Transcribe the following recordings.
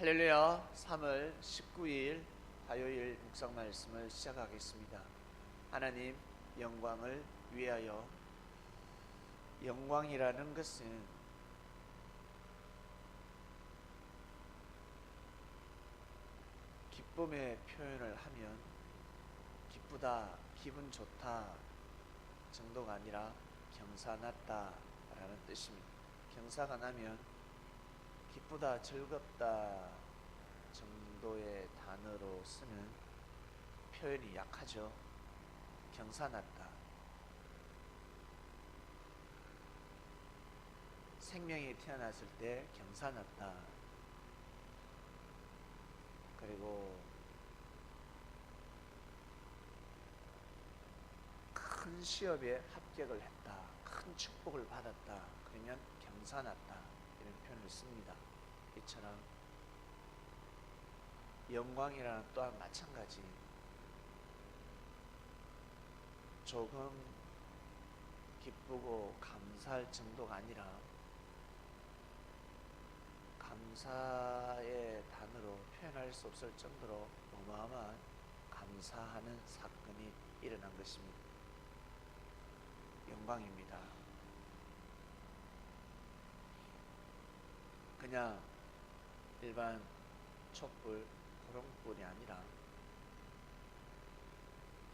할렐루야. 3월 19일 화요일 묵상 말씀을 시작하겠습니다. 하나님 영광을 위하여. 영광이라는 것은 기쁨의 표현을 하면 기쁘다, 기분 좋다 정도가 아니라 경사났다 라는 뜻입니다. 경사가 나면 기쁘다, 즐겁다 정도의 단어로 쓰는 표현이 약하죠. 경사났다. 생명이 태어났을 때 경사났다. 그리고 큰 시험에 합격을 했다. 큰 축복을 받았다. 그러면 경사났다. 이런 표현을 씁니다. 이처럼 영광이라는 또한 마찬가지. 조금 기쁘고 감사할 정도가 아니라 감사의 단어로 표현할 수 없을 정도로 어마어마한 감사하는 사건이 일어난 것입니다. 영광입니다. 그냥 일반 촛불, 구렁불이 아니라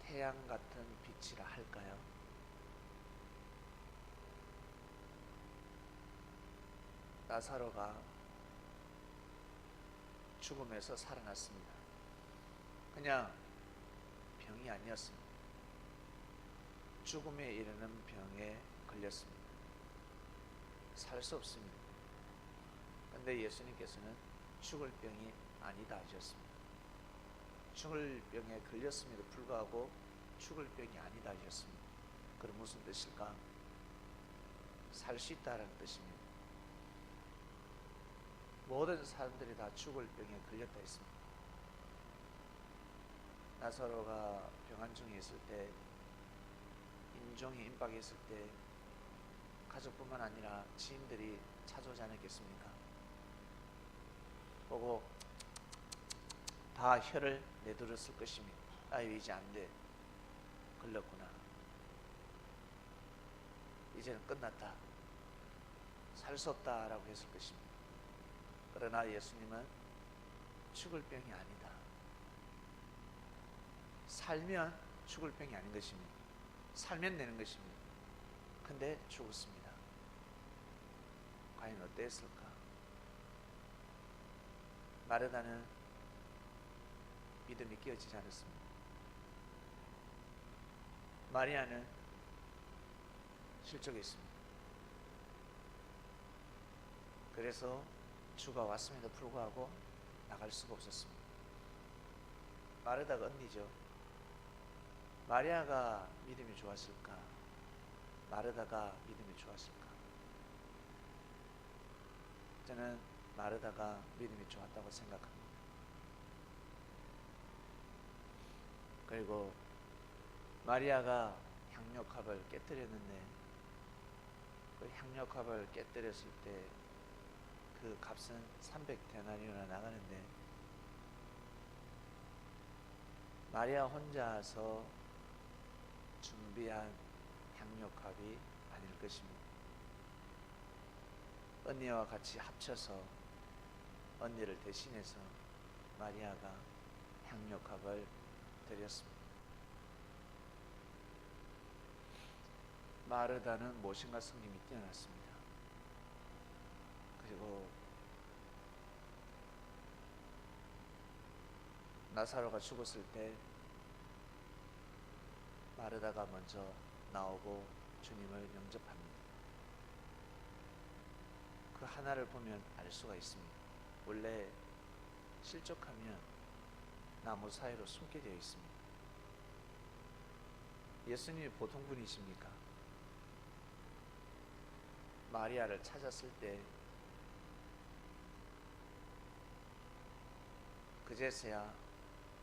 태양 같은 빛이라 할까요? 나사로가 죽음에서 살아났습니다. 그냥 병이 아니었습니다. 죽음에 이르는 병에 걸렸습니다. 살 수 없습니다. 그런데 예수님께서는 죽을 병이 아니다 하셨습니다. 죽을 병에 걸렸음에도 불구하고 죽을 병이 아니다 하셨습니다. 그럼 무슨 뜻일까? 살 수 있다는 뜻입니다. 모든 사람들이 다 죽을 병에 걸렸다 했습니다. 나사로가 병환 중에 있을 때, 임종이 임박했을 때 가족뿐만 아니라 지인들이 찾아오지 않았겠습니까? 보고 다 혀를 내두르었을 것입니다. 아유, 이제 안 돼. 걸렸구나. 이제는 끝났다. 살 수 없다 라고 했을 것입니다. 그러나 예수님은 죽을 병이 아니다. 살면 죽을 병이 아닌 것입니다. 살면 되는 것입니다. 근데 죽었습니다. 과연 어땠을까? 마르다는 믿음이 끼어지지 않았습니다. 마리아는 실족했습니다. 그래서 주가 왔음에도 불구하고 나갈 수가 없었습니다. 마르다가 언니죠. 마리아가 믿음이 좋았을까? 마르다가 믿음이 좋았을까? 저는 마르다가 믿음이 좋았다고 생각합니다. 그리고 마리아가 향료컵을 깨뜨렸는데 그 향료컵을 깨뜨렸을 때 그 값은 300데나리온이나 나가는데 마리아 혼자서 준비한 향료컵이 아닐 것입니다. 언니와 같이 합쳐서 언니를 대신해서 마리아가 향료컵을 드렸습니다. 마르다는 모신과 섬김이 뛰어났습니다. 그리고 나사로가 죽었을 때 마르다가 먼저 나오고 주님을 영접합니다. 그 하나를 보면 알 수가 있습니다. 원래 실족하면 나무 사이로 숨게 되어 있습니다. 예수님이 보통 분이십니까? 마리아를 찾았을 때 그제서야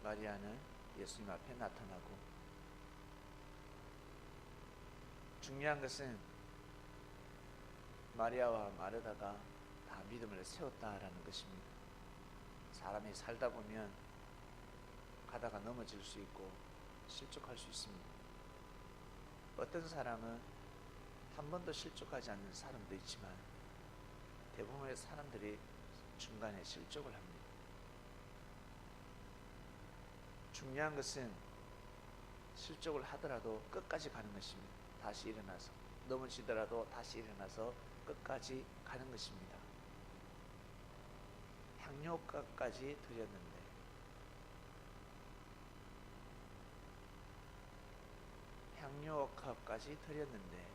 마리아는 예수님 앞에 나타나고, 중요한 것은 마리아와 마르다가 다 믿음을 세웠다라는 것입니다. 사람이 살다 보면 가다가 넘어질 수 있고 실족할 수 있습니다. 어떤 사람은 한 번도 실족하지 않는 사람도 있지만 대부분의 사람들이 중간에 실족을 합니다. 중요한 것은 실족을 하더라도 끝까지 가는 것입니다. 다시 일어나서 넘어지더라도 다시 일어나서 끝까지 가는 것입니다. 향료값까지 드렸는데 향료값까지 드렸는데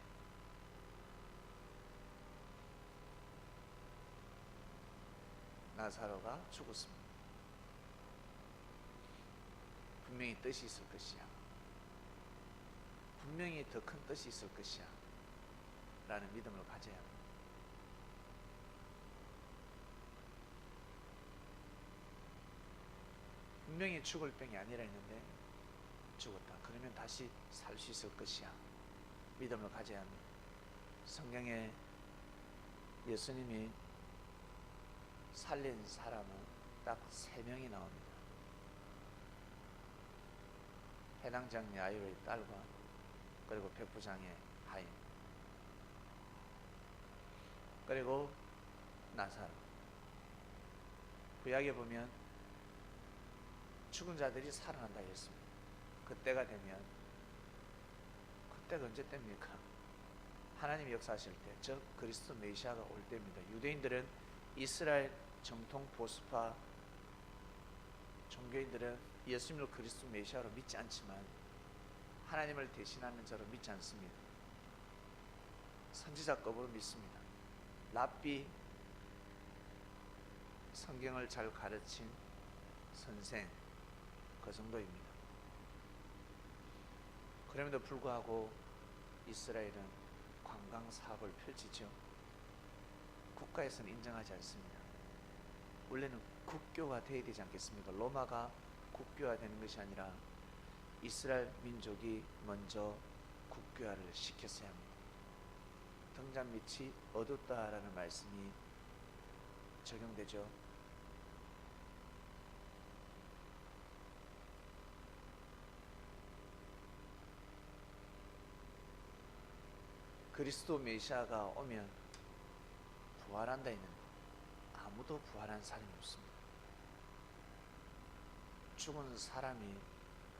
나사로가 죽었습니다. 분명히 뜻이 있을 것이야. 분명히 더 큰 뜻이 있을 것이야 라는 믿음을 가져야 합니다. 분명히 죽을 병이 아니라 했는데 죽었다. 그러면 다시 살 수 있을 것이야. 믿음을 가져야 합니다. 성경에 예수님이 살린 사람은 딱 3명이 나옵니다. 해당장 야이로의 딸과 그리고 백부장의 하인 그리고 나사로. 구약에 보면 죽은 자들이 살아난다 했습니다. 그때가 되면 그때가 언제 때입니까? 하나님이 역사하실 때, 즉 그리스도 메시아가 올 때입니다. 유대인들은 이스라엘 정통 보수파 종교인들은 예수님을 그리스도 메시아로 믿지 않지만 하나님을 대신하는 자로 믿지 않습니다. 선지자급으로 믿습니다. 랍비, 성경을 잘 가르친 선생, 그 정도입니다. 그럼에도 불구하고 이스라엘은 관광 사업을 펼치죠. 국가에서는 인정하지 않습니다. 원래는 국교가 되어야 되지 않겠습니까? 로마가 국교화되는 것이 아니라 이스라엘 민족이 먼저 국교화를 시켰어야 합니다. 등잔 밑이 어둡다라는 말씀이 적용되죠. 그리스도 메시아가 오면 부활한다 했는데 아무도 부활한 사람이 없습니다. 죽은 사람이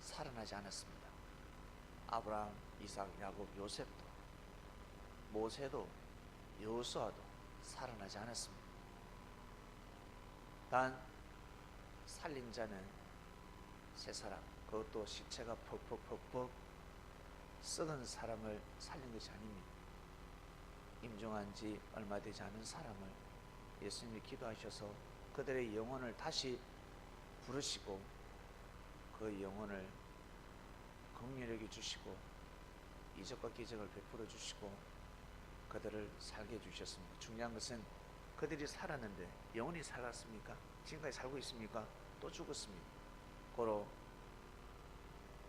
살아나지 않았습니다. 아브라함, 이삭, 야곱, 요셉도, 모세도, 여호수아도 살아나지 않았습니다. 단 살린 자는 세 사람, 그것도 시체가 퍽퍽퍽퍽 썩은 사람을 살린 것이 아닙니다. 임종한 지 얼마 되지 않은 사람을 예수님이 기도하셔서 그들의 영혼을 다시 부르시고 그 영혼을 긍휼히 주시고 이적과 기적을 베풀어 주시고 그들을 살게 해주셨습니다. 중요한 것은 그들이 살았는데 영혼이 살았습니까? 지금까지 살고 있습니까? 또 죽었습니다. 고로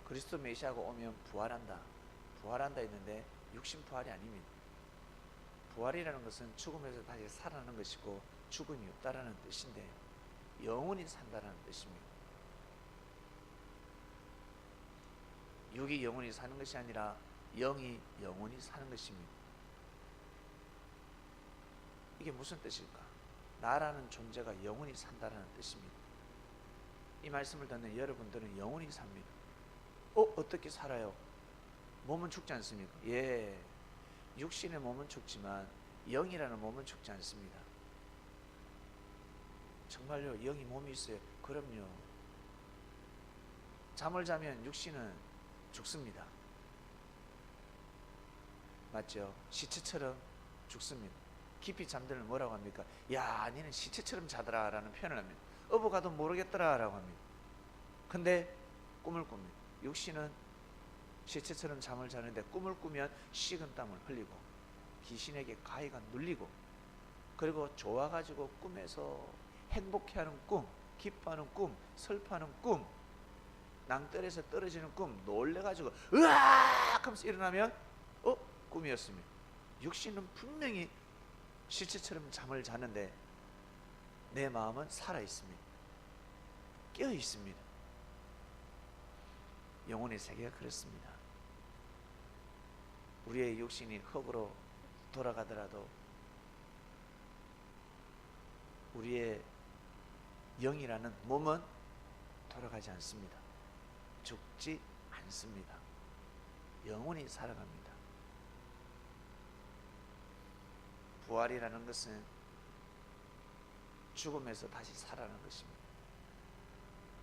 그리스도 메시아가 오면 부활한다 했는데 육신 부활이 아닙니다. 부활이라는 것은 죽음에서 다시 살아나는 것이고 죽음이 없다라는 뜻인데 영혼이 산다라는 뜻입니다. 육이 영혼이 사는 것이 아니라 영이 영혼이 사는 것입니다. 이게 무슨 뜻일까? 나라는 존재가 영혼이 산다라는 뜻입니다. 이 말씀을 듣는 여러분들은 영혼이 삽니다. 어떻게 살아요? 몸은 죽지 않습니까? 예, 육신의 몸은 죽지만 영이라는 몸은 죽지 않습니다. 정말요? 영이 몸이 있어요? 그럼요. 잠을 자면 육신은 죽습니다. 맞죠? 시체처럼 죽습니다. 깊이 잠들면 뭐라고 합니까? 야, 니는 시체처럼 자더라 라는 표현을 합니다. 어부가도 모르겠더라 라고 합니다. 근데 꿈을 꿉니다. 육신은 시체처럼 잠을 자는데 꿈을 꾸면 식은땀을 흘리고 귀신에게 가해가 눌리고 그리고 좋아가지고 꿈에서 행복해하는 꿈, 기뻐하는 꿈, 슬퍼하는 꿈, 낭떠러에서 떨어지는 꿈, 놀래가지고 으악 하면서 일어나면 꿈이었습니다. 육신은 분명히 시체처럼 잠을 자는데 내 마음은 살아있습니다. 깨어 있습니다. 영혼의 세계가 그렇습니다. 우리의 육신이 흙으로 돌아가더라도 우리의 영이라는 몸은 돌아가지 않습니다. 죽지 않습니다. 영원히 살아갑니다. 부활이라는 것은 죽음에서 다시 살아나는 것입니다.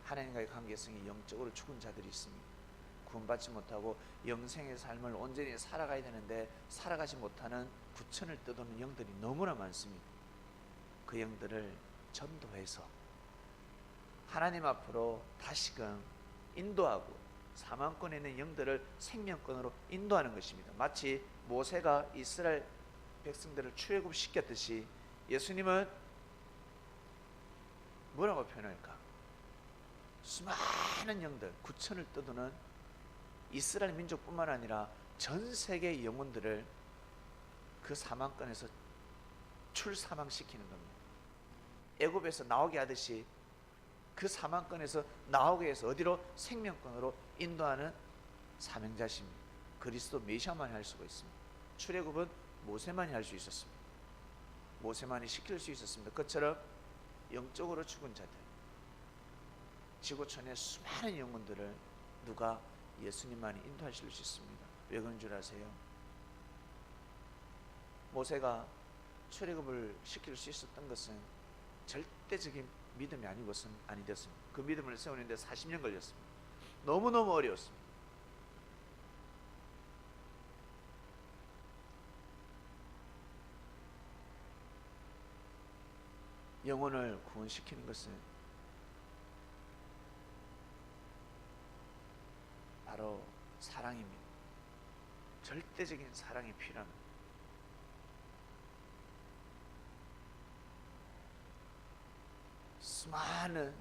하나님과의 관계성이 영적으로 죽은 자들이 있습니다. 구원받지 못하고 영생의 삶을 온전히 살아가야 되는데 살아가지 못하는 부천을 떠도는 영들이 너무나 많습니다. 그 영들을 전도해서 하나님 앞으로 다시금 인도하고 사망권에 있는 영들을 생명권으로 인도하는 것입니다. 마치 모세가 이스라엘 백성들을 출애굽시켰듯이 예수님은 뭐라고 표현할까? 수많은 영들, 구천을 떠도는 이스라엘 민족뿐만 아니라 전 세계의 영혼들을 그 사망권에서 출사망시키는 겁니다. 애굽에서 나오게 하듯이 그 사망권에서 나오게 해서 어디로? 생명권으로 인도하는 사명자십니다. 그리스도 메시아만이 할 수가 있습니다. 출애굽은 모세만이 할 수 있었습니다. 모세만이 시킬 수 있었습니다. 그처럼 영적으로 죽은 자들, 지구촌의 수많은 영혼들을 누가? 예수님만이 인도하실 수 있습니다. 왜 그런 줄 아세요? 모세가 출애굽을 시킬 수 있었던 것은 절대적인 믿음이 아니고서는 아니 됐습니다. 그 믿음을 세우는데 40년 걸렸습니다. 너무너무 어려웠습니다. 영혼을 구원시키는 것은 바로 사랑입니다. 절대적인 사랑이 필요합니다. 수많은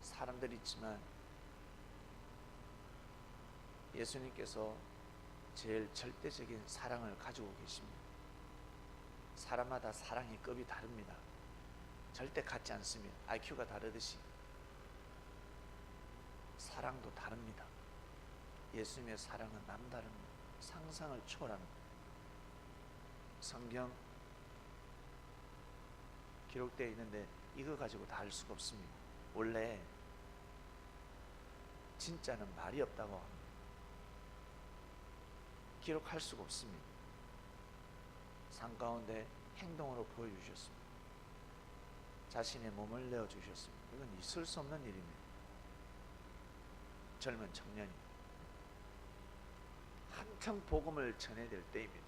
사람들이 있지만 예수님께서 제일 절대적인 사랑을 가지고 계십니다. 사람마다 사랑의 급이 다릅니다. 절대 같지 않습니다. IQ가 다르듯이 사랑도 다릅니다. 예수님의 사랑은 남다릅니다. 상상을 초월합니다. 성경 기록되어 있는데 이거 가지고 다 알 수가 없습니다. 원래 진짜는 말이 없다고 합니다. 기록할 수가 없습니다. 삶 가운데 행동으로 보여주셨습니다. 자신의 몸을 내어주셨습니다. 이건 있을 수 없는 일입니다. 젊은 청년이 한창 복음을 전해야 될 때입니다.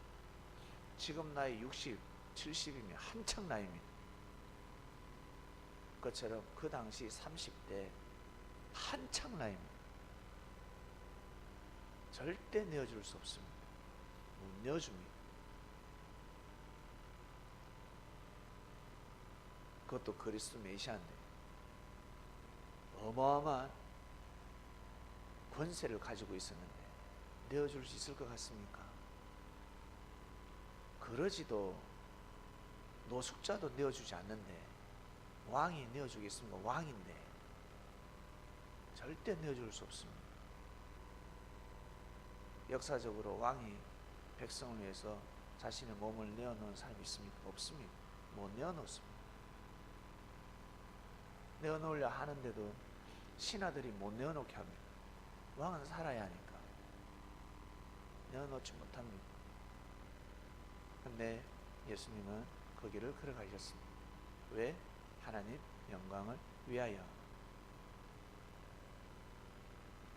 지금 나이 60, 70이면 한창 나이입니다. 그것처럼 그 당시 30대 한창 나이입니다. 절대 내어줄 수 없습니다. 못 내어줍니다. 그것도 그리스도 메시아인데 어마어마한 권세를 가지고 있었는데 내어줄 수 있을 것 같습니까? 그러지도 노숙자도 내어주지 않는데 왕이 내어주겠습니까? 왕인데 절대 내어줄 수 없습니다. 역사적으로 왕이 백성을 위해서 자신의 몸을 내어놓은 사람이 있습니까? 없습니다. 못 내어놓습니다. 내어놓으려 하는데도 신하들이 못 내어놓게 합니다. 왕은 살아야 하니까 내어놓지 못합니다. 근데 예수님은 거기를 걸어가셨습니다. 왜? 하나님 영광을 위하여.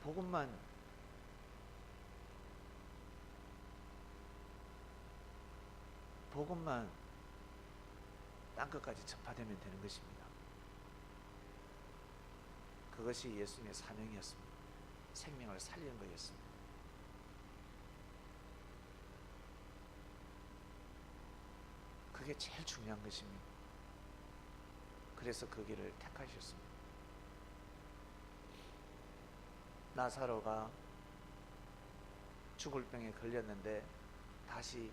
복음만 땅끝까지 전파되면 되는 것입니다. 그것이 예수님의 사명이었습니다. 생명을 살리는 거였습니다. 그게 제일 중요한 것입니다. 그래서 그 길을 택하셨습니다. 나사로가 죽을 병에 걸렸는데 다시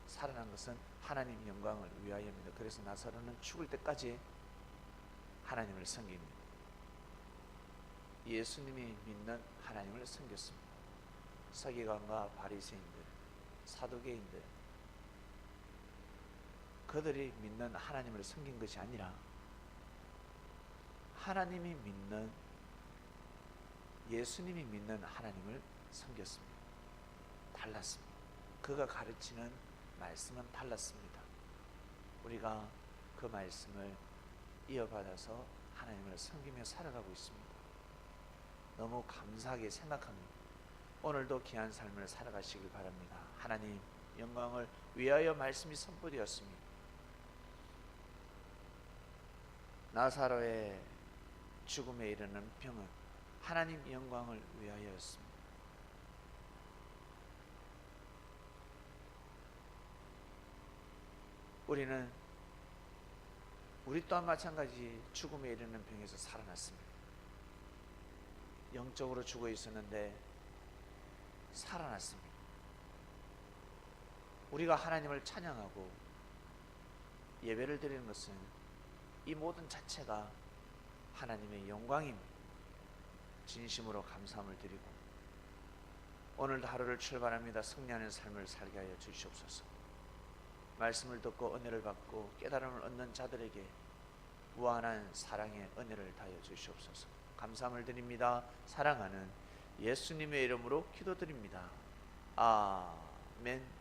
살아난 것은 하나님 영광을 위하여입니다. 그래서 나사로는 죽을 때까지 하나님을 섬깁니다. 예수님이 믿는 하나님을 섬겼습니다. 서기관과 바리새인들, 사두개인들, 그들이 믿는 하나님을 섬긴 것이 아니라 하나님이 믿는, 예수님이 믿는 하나님을 섬겼습니다. 달랐습니다. 그가 가르치는 말씀은 달랐습니다. 우리가 그 말씀을 이어받아서 하나님을 섬기며 살아가고 있습니다. 너무 감사하게 생각합니다. 오늘도 귀한 삶을 살아가시길 바랍니다. 하나님 영광을 위하여 말씀이 선포되었습니다. 나사로의 죽음에 이르는 병은 하나님 영광을 위하여였습니다. 우리 또한 마찬가지 죽음에 이르는 병에서 살아났습니다. 영적으로 죽어 있었는데 살아났습니다. 우리가 하나님을 찬양하고 예배를 드리는 것은 이 모든 자체가 하나님의 영광입니다. 진심으로 감사함을 드리고 오늘도 하루를 출발합니다. 승리하는 삶을 살게 하여 주시옵소서. 말씀을 듣고 은혜를 받고 깨달음을 얻는 자들에게 무한한 사랑의 은혜를 다하여 주시옵소서. 감사함을 드립니다. 사랑하는 예수님의 이름으로 기도드립니다. 아멘.